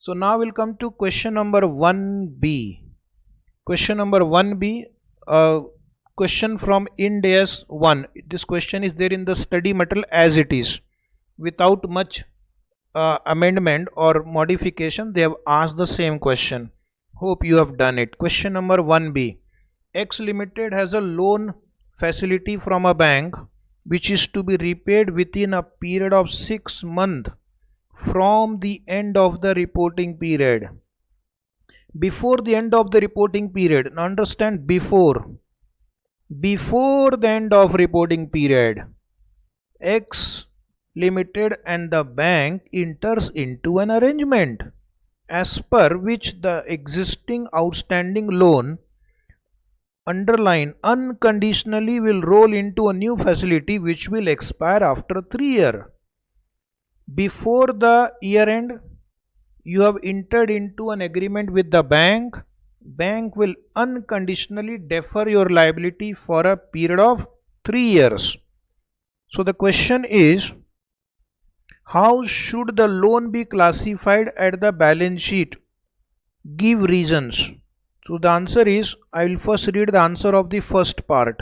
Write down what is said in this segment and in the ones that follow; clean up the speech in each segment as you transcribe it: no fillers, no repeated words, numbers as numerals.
So now we'll come to question number 1B. Question number 1B, question from Ind AS 1. This question is there in the study material as it is. Without much amendment or modification, they have asked the same question. Hope you have done it. Question number 1B. X Limited has a loan facility from a bank which is to be repaid within a period of 6 months from the end of the reporting period. Before the end of the reporting period, now understand, before the end of reporting period, X Limited and the bank enters into an arrangement as per which the existing outstanding loan, underline, unconditionally will roll into a new facility which will expire after 3 years. Before the year end, you have entered into an agreement with the bank. Bank will unconditionally defer your liability for a period of 3 years. So the question is, how should the loan be classified at the balance sheet? Give reasons. So the answer is, I will first read the answer of the first part.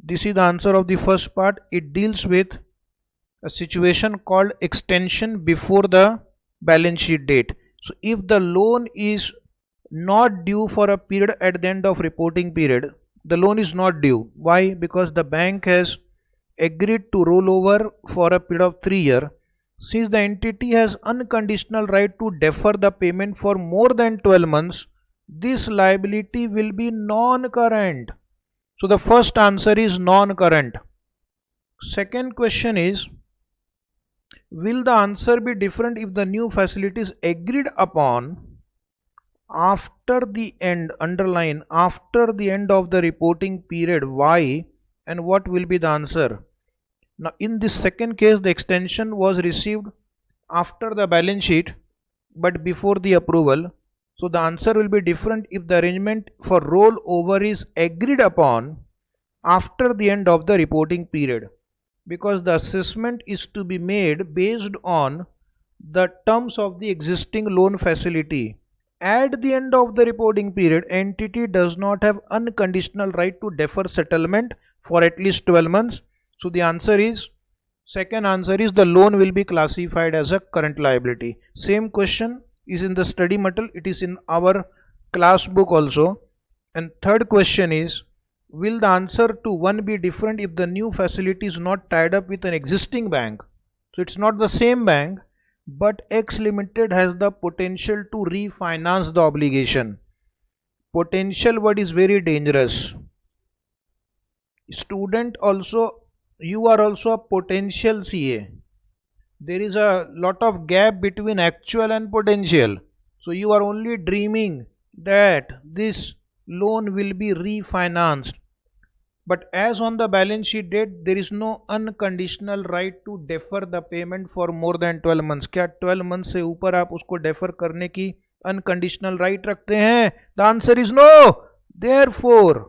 This is the answer of the first part. It deals with a situation called extension before the balance sheet date. So if the loan is not due for a period at the end of reporting period, the loan is not due. Why? Because the bank has agreed to roll over for a period of 3 years. Since the entity has unconditional right to defer the payment for more than 12 months, this liability will be non-current. So the first answer is non-current. Second question is, will the answer be different if the new facility is agreed upon after the end, underline, after the end of the reporting period? Why and what will be the answer? Now in this second case, the extension was received after the balance sheet but before the approval. So the answer will be different if the arrangement for rollover is agreed upon after the end of the reporting period, because the assessment is to be made based on the terms of the existing loan facility. At the end of the reporting period, entity does not have unconditional right to defer settlement for at least 12 months. So the answer is, second answer is, the loan will be classified as a current liability. Same question is in the study material. It is in our class book also. And third question is, will the answer to 1 be different if the new facility is not tied up with an existing bank? So it's not the same bank, but X Limited has the potential to refinance the obligation. Potential word is very dangerous. Student also, you are also a potential CA. There is a lot of gap between actual and potential. So you are only dreaming that this loan will be refinanced. But as on the balance sheet date, there is no unconditional right to defer the payment for more than 12 months. क्या 12 months से ऊपर आप उसको defer करने की unconditional right रखते हैं? The answer is no. Therefore,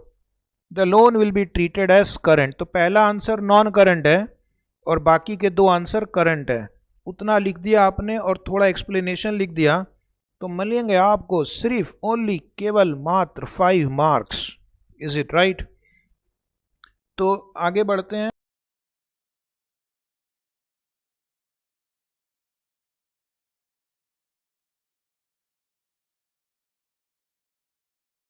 the loan will be treated as current. तो पहला आंसर नॉन करंट है और बाकी के दो आंसर करंट है. उतना लिख दिया आपने और थोड़ा एक्सप्लेनेशन लिख दिया तो मिलेंगे आपको सिर्फ ओनली केवल मात्र 5 मार्क्स. Is it right? तो आगे बढ़ते हैं.